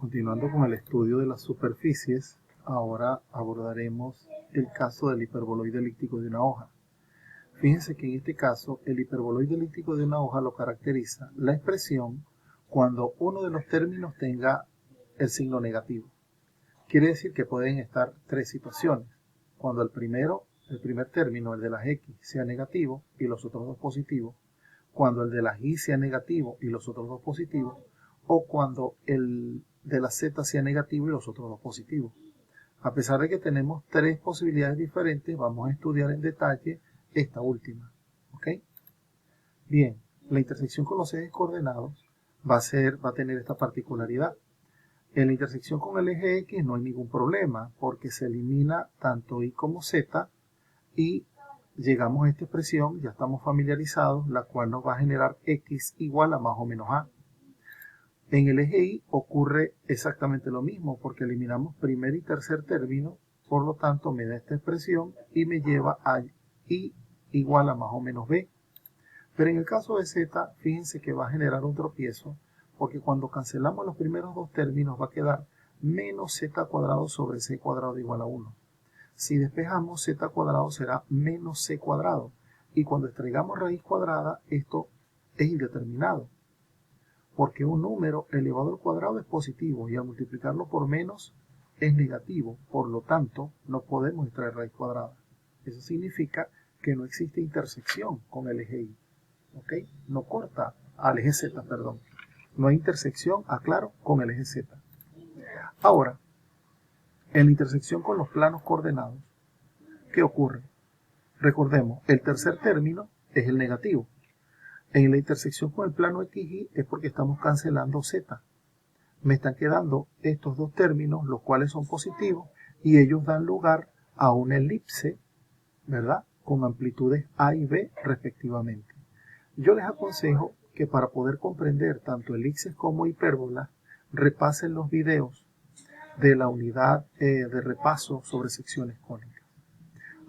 Continuando con el estudio de las superficies, ahora abordaremos el caso del hiperboloide elíptico de una hoja. Fíjense que en este caso el hiperboloide elíptico de una hoja lo caracteriza la expresión cuando uno de los términos tenga el signo negativo. Quiere decir que pueden estar tres situaciones. Cuando el primer término, el de las X, sea negativo y los otros dos positivos. Cuando el de las Y sea negativo y los otros dos positivos. O cuando el de la Z sea negativo y los otros dos positivos. A pesar de que tenemos tres posibilidades diferentes, vamos a estudiar en detalle esta última. ¿Ok? Bien, la intersección con los ejes coordenados va a tener esta particularidad. En la intersección con el eje X no hay ningún problema porque se elimina tanto Y como Z y llegamos a esta expresión, ya estamos familiarizados, la cual nos va a generar X igual a más o menos A. En el eje Y ocurre exactamente lo mismo porque eliminamos primer y tercer término, por lo tanto me da esta expresión y me lleva a Y igual a más o menos B. Pero en el caso de Z, fíjense que va a generar un tropiezo porque cuando cancelamos los primeros dos términos va a quedar menos Z cuadrado sobre C cuadrado igual a 1. Si despejamos, Z cuadrado será menos C cuadrado y cuando extraigamos raíz cuadrada esto es indeterminado. Porque un número elevado al cuadrado es positivo y al multiplicarlo por menos es negativo. Por lo tanto, no podemos extraer raíz cuadrada. Eso significa que no existe intersección con el eje Y. ¿Ok? No corta al eje Z, perdón. No hay intersección, aclaro, con el eje Z. Ahora, en la intersección con los planos coordenados, ¿qué ocurre? Recordemos, el tercer término es el negativo. En la intersección con el plano XY es porque estamos cancelando Z. Me están quedando estos dos términos, los cuales son positivos, y ellos dan lugar a una elipse, ¿verdad? Con amplitudes A y B respectivamente. Yo les aconsejo que para poder comprender tanto elipses como hipérbolas, repasen los videos de la unidad de repaso sobre secciones cónicas.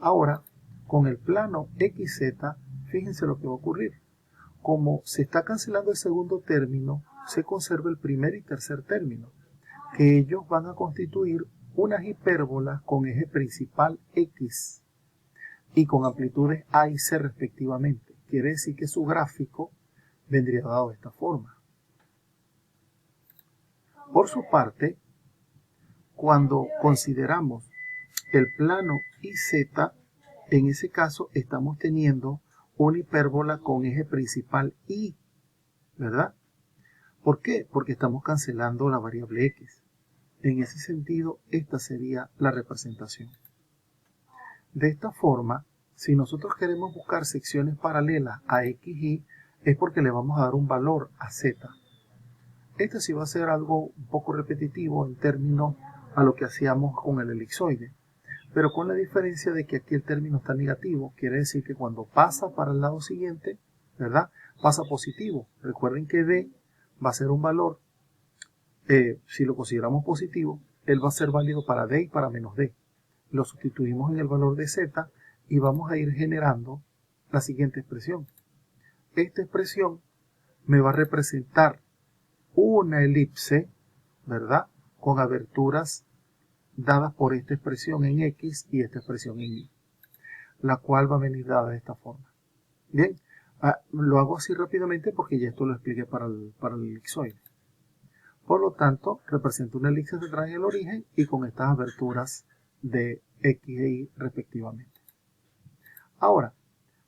Ahora, con el plano XZ, fíjense lo que va a ocurrir. Como se está cancelando el segundo término, se conserva el primer y tercer término, que ellos van a constituir unas hipérbolas con eje principal X y con amplitudes A y C respectivamente. Quiere decir que su gráfico vendría dado de esta forma. Por su parte, cuando consideramos el plano IZ, en ese caso estamos teniendo una hipérbola con eje principal Y, ¿verdad? ¿Por qué? Porque estamos cancelando la variable X. En ese sentido, esta sería la representación. De esta forma, si nosotros queremos buscar secciones paralelas a XY, es porque le vamos a dar un valor a Z. Este sí va a ser algo un poco repetitivo en términos a lo que hacíamos con el elipsoide, pero con la diferencia de que aquí el término está negativo, quiere decir que cuando pasa para el lado siguiente, ¿verdad? Pasa positivo. Recuerden que D va a ser un valor, si lo consideramos positivo, él va a ser válido para D y para menos D. Lo sustituimos en el valor de Z y vamos a ir generando la siguiente expresión. Esta expresión me va a representar una elipse, ¿verdad? Con aberturas dadas por esta expresión en X y esta expresión en Y, la cual va a venir dada de esta forma. Bien, lo hago así rápidamente porque ya esto lo expliqué para el elipsoide. Por lo tanto, representa una elipse que trae el origen y con estas aberturas de X e Y respectivamente. Ahora,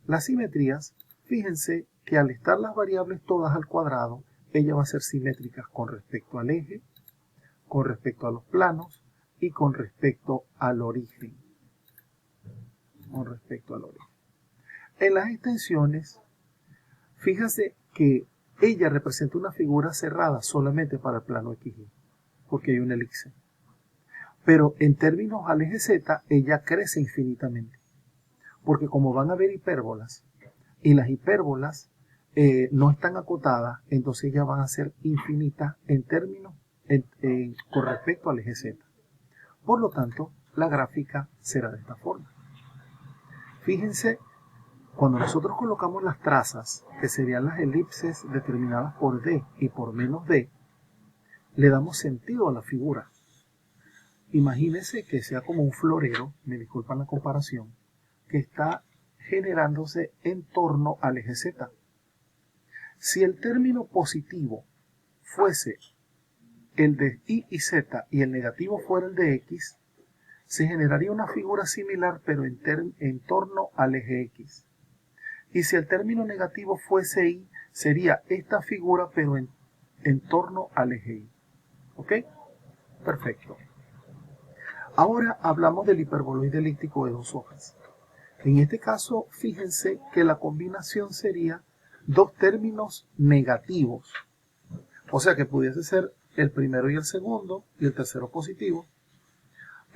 las simetrías, fíjense que al estar las variables todas al cuadrado, ella va a ser simétricas con respecto al eje, con respecto a los planos y con respecto al origen. En las extensiones, fíjense que ella representa una figura cerrada solamente para el plano XY, porque hay una elipse. Pero en términos al eje Z, ella crece infinitamente, porque como van a haber hipérbolas, y las hipérbolas no están acotadas, entonces ellas van a ser infinitas en términos con respecto al eje Z. Por lo tanto, la gráfica será de esta forma. Fíjense, cuando nosotros colocamos las trazas, que serían las elipses determinadas por D y por menos D, le damos sentido a la figura. Imagínense que sea como un florero, me disculpan la comparación, que está generándose en torno al eje Z. Si el término positivo fuese el de Y y Z y el negativo fuera el de X, se generaría una figura similar pero en torno al eje X. Y si el término negativo fuese Y, sería esta figura pero en torno al eje Y. ¿Ok? Perfecto. Ahora hablamos del hiperboloide elíptico de dos hojas. En este caso, fíjense que la combinación sería dos términos negativos. O sea que pudiese ser el primero y el segundo y el tercero positivo,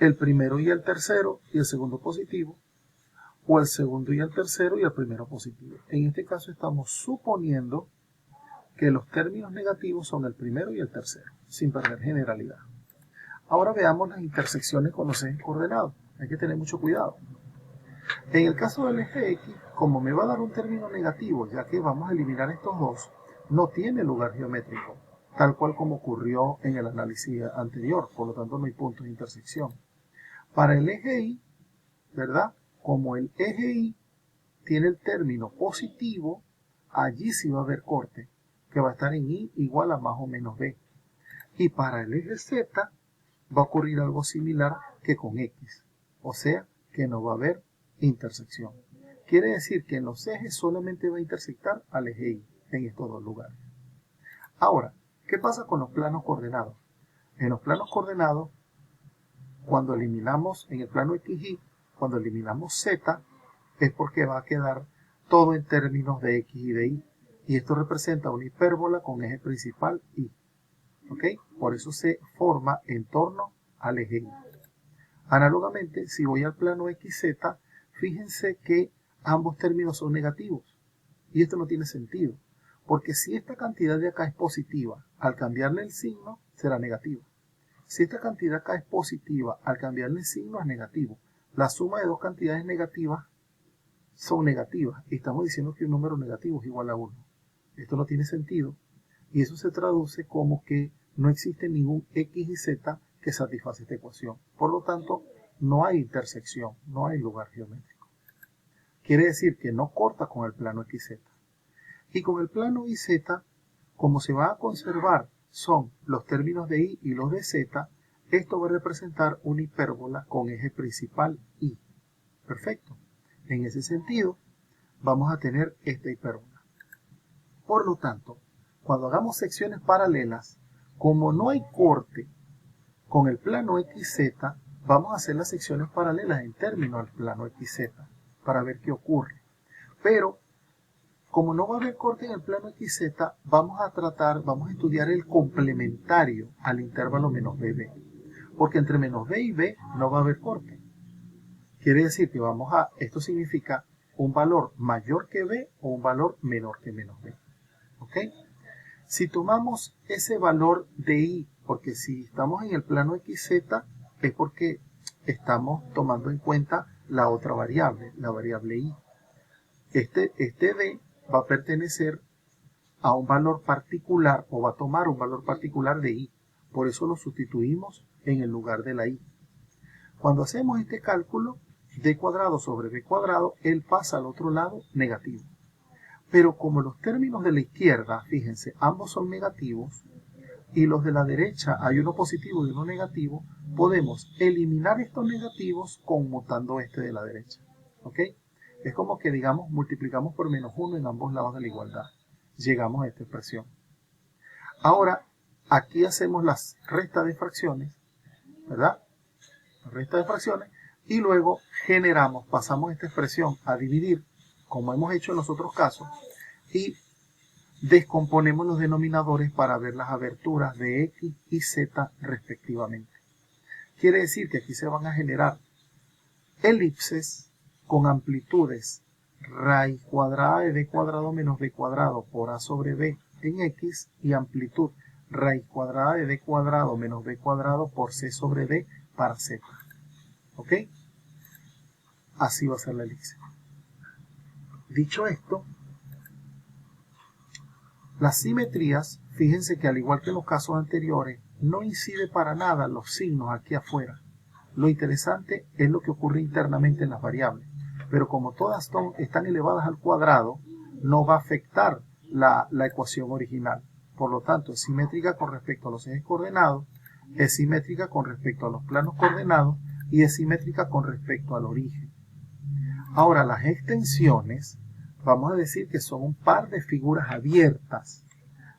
el primero y el tercero y el segundo positivo, o el segundo y el tercero y el primero positivo. En este caso estamos suponiendo que los términos negativos son el primero y el tercero, sin perder generalidad. Ahora veamos las intersecciones con los ejes coordenados. Hay que tener mucho cuidado. En el caso del eje X, como me va a dar un término negativo, ya que vamos a eliminar estos dos, no tiene lugar geométrico, tal cual como ocurrió en el análisis anterior, por lo tanto no hay puntos de intersección. Para el eje Y, ¿verdad? Como el eje Y tiene el término positivo, allí sí va a haber corte, que va a estar en Y igual a más o menos B. Y para el eje Z va a ocurrir algo similar que con X, o sea que no va a haber intersección. Quiere decir que en los ejes solamente va a intersectar al eje Y en estos dos lugares. Ahora, ¿qué pasa con los planos coordenados? En los planos coordenados, cuando eliminamos en el plano XY, cuando eliminamos Z, es porque va a quedar todo en términos de X y de Y. Y esto representa una hipérbola con eje principal Y. ¿Ok? Por eso se forma en torno al eje Y. Análogamente, si voy al plano XZ, fíjense que ambos términos son negativos. Y esto no tiene sentido. Porque si esta cantidad de acá es positiva, al cambiarle el signo, será negativa. Si esta cantidad acá es positiva, al cambiarle el signo es negativo. La suma de dos cantidades negativas son negativas. Y estamos diciendo que un número negativo es igual a 1. Esto no tiene sentido. Y eso se traduce como que no existe ningún X y Z que satisface esta ecuación. Por lo tanto, no hay intersección, no hay lugar geométrico. Quiere decir que no corta con el plano XZ. Y con el plano YZ, como se va a conservar son los términos de Y y los de Z, esto va a representar una hipérbola con eje principal Y. Perfecto. En ese sentido, vamos a tener esta hipérbola. Por lo tanto, cuando hagamos secciones paralelas, como no hay corte con el plano XZ, vamos a hacer las secciones paralelas en términos al plano XZ para ver qué ocurre. Pero, como no va a haber corte en el plano XZ, vamos a estudiar el complementario al intervalo menos BB. Porque entre menos B y B no va a haber corte. Quiere decir que esto significa un valor mayor que B o un valor menor que menos B. ¿Ok? Si tomamos ese valor de Y, porque si estamos en el plano XZ, es porque estamos tomando en cuenta la otra variable, la variable Y. Este B va a pertenecer a un valor particular o va a tomar un valor particular de Y. Por eso lo sustituimos en el lugar de la Y. Cuando hacemos este cálculo, D cuadrado sobre B cuadrado, él pasa al otro lado negativo. Pero como los términos de la izquierda, fíjense, ambos son negativos, y los de la derecha hay uno positivo y uno negativo, podemos eliminar estos negativos conmutando este de la derecha. ¿Ok? Es como que, digamos, multiplicamos por menos 1 en ambos lados de la igualdad. Llegamos a esta expresión. Ahora, aquí hacemos las restas de fracciones, ¿verdad? Resta de fracciones, y luego pasamos esta expresión a dividir, como hemos hecho en los otros casos, y descomponemos los denominadores para ver las aberturas de X y Z respectivamente. Quiere decir que aquí se van a generar elipses con amplitudes raíz cuadrada de B cuadrado menos B cuadrado por A sobre B en X y amplitud raíz cuadrada de B cuadrado menos B cuadrado por C sobre D para Z. ¿Ok? Así va a ser la elipse. Dicho esto, las simetrías, fíjense que al igual que en los casos anteriores, no incide para nada los signos aquí afuera. Lo interesante es lo que ocurre internamente en las variables. Pero como todas están elevadas al cuadrado, no va a afectar la ecuación original. Por lo tanto, es simétrica con respecto a los ejes coordenados, es simétrica con respecto a los planos coordenados y es simétrica con respecto al origen. Ahora, las extensiones, vamos a decir que son un par de figuras abiertas,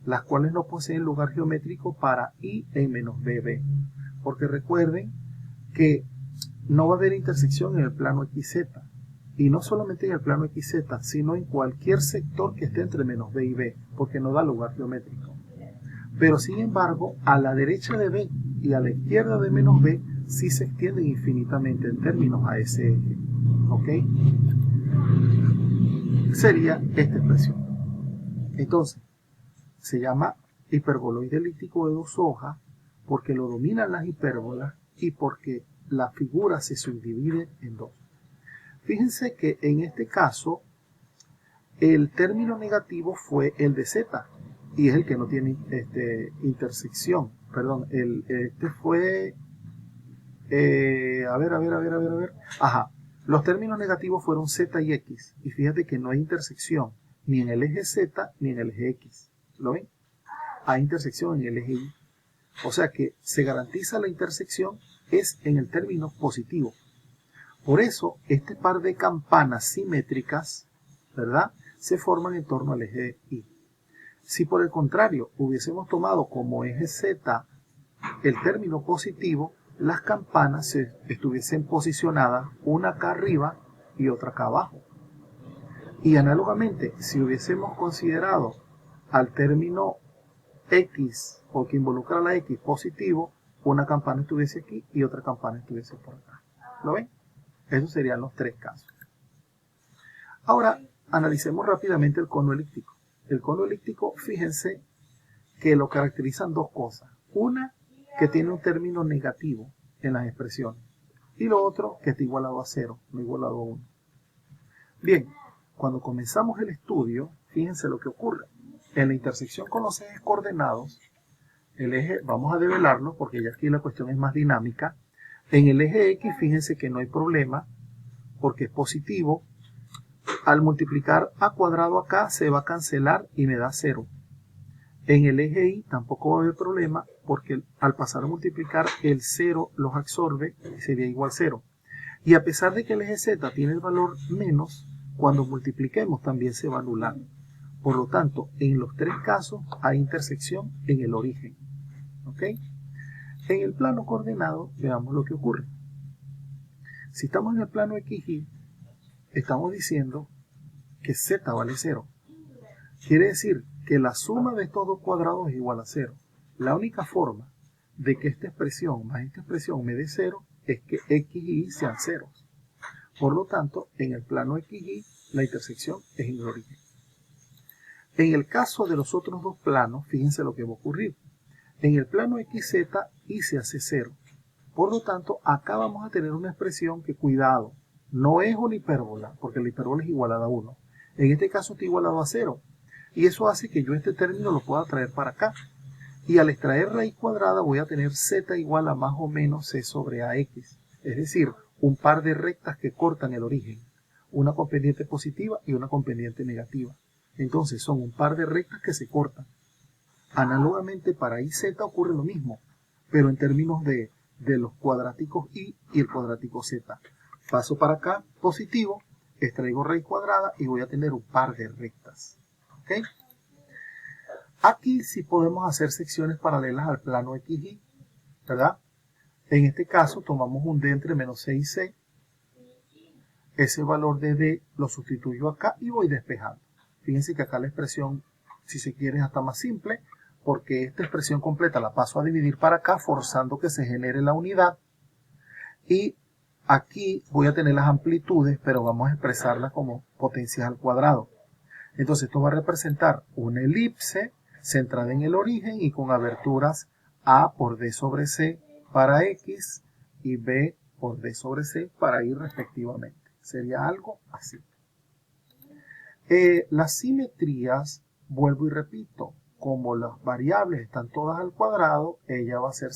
las cuales no poseen lugar geométrico para I en menos BB. Porque recuerden que no va a haber intersección en el plano XZ. Y no solamente en el plano XZ, sino en cualquier sector que esté entre menos B y B, porque no da lugar geométrico. Pero sin embargo, a la derecha de B y a la izquierda de menos B, sí se extienden infinitamente en términos a ese eje. ¿Ok? Sería esta expresión. Entonces, se llama hiperboloide elíptico de dos hojas porque lo dominan las hipérbolas y porque la figura se subdivide en dos. Fíjense que en este caso el término negativo fue el de Z y es el que no tiene intersección. Perdón, este fue... a ver. Ajá. Los términos negativos fueron Z y X. Y fíjate que no hay intersección ni en el eje Z ni en el eje X. ¿Lo ven? Hay intersección en el eje Y. O sea que se garantiza la intersección es en el término positivo. Por eso, este par de campanas simétricas, ¿verdad?, se forman en torno al eje Y. Si por el contrario hubiésemos tomado como eje Z el término positivo, las campanas estuviesen posicionadas una acá arriba y otra acá abajo. Y análogamente, si hubiésemos considerado al término X, o que involucra a la X positivo, una campana estuviese aquí y otra campana estuviese por acá. ¿Lo ven? Esos serían los tres casos. Ahora, analicemos rápidamente el cono elíptico. El cono elíptico, fíjense que lo caracterizan dos cosas. Una, que tiene un término negativo en las expresiones. Y lo otro, que está igualado a 0, no igualado a 1. Bien, cuando comenzamos el estudio, fíjense lo que ocurre. En la intersección con los ejes coordenados, el eje, vamos a develarlo porque ya aquí la cuestión es más dinámica. En el eje X, fíjense que no hay problema porque es positivo. Al multiplicar a cuadrado acá se va a cancelar y me da 0. En el eje Y tampoco va a haber problema porque al pasar a multiplicar el 0 los absorbe y sería igual a 0. Y a pesar de que el eje Z tiene el valor menos, cuando multipliquemos también se va a anular. Por lo tanto, en los tres casos hay intersección en el origen. ¿Ok? En el plano coordenado, veamos lo que ocurre. Si estamos en el plano XY, estamos diciendo que Z vale 0. Quiere decir que la suma de estos dos cuadrados es igual a 0. La única forma de que esta expresión más esta expresión me dé 0 es que X y Y sean ceros. Por lo tanto, en el plano XY, la intersección es en el origen. En el caso de los otros dos planos, fíjense lo que va a ocurrir. En el plano XZ, Y se hace 0. Por lo tanto, acá vamos a tener una expresión que, cuidado, no es una hipérbola, porque la hipérbola es igualada a 1. En este caso está igualado a 0. Y eso hace que yo este término lo pueda traer para acá. Y al extraer raíz cuadrada voy a tener Z igual a más o menos C sobre AX. Es decir, un par de rectas que cortan el origen. Una con pendiente positiva y una con pendiente negativa. Entonces son un par de rectas que se cortan. Análogamente para IZ ocurre lo mismo, pero en términos de los cuadráticos Y y el cuadrático Z. Paso para acá, positivo, extraigo raíz cuadrada y voy a tener un par de rectas. ¿Okay? Aquí sí podemos hacer secciones paralelas al plano XY, ¿verdad? En este caso tomamos un D entre menos C y C. Ese valor de D lo sustituyo acá y voy despejando. Fíjense que acá la expresión, si se quiere, es hasta más simple, porque esta expresión completa la paso a dividir para acá, forzando que se genere la unidad. Y aquí voy a tener las amplitudes, pero vamos a expresarlas como potencias al cuadrado. Entonces esto va a representar una elipse centrada en el origen y con aberturas A por D sobre C para X y B por D sobre C para Y respectivamente. Sería algo así. Las simetrías, vuelvo y repito, como las variables están todas al cuadrado, ella va a ser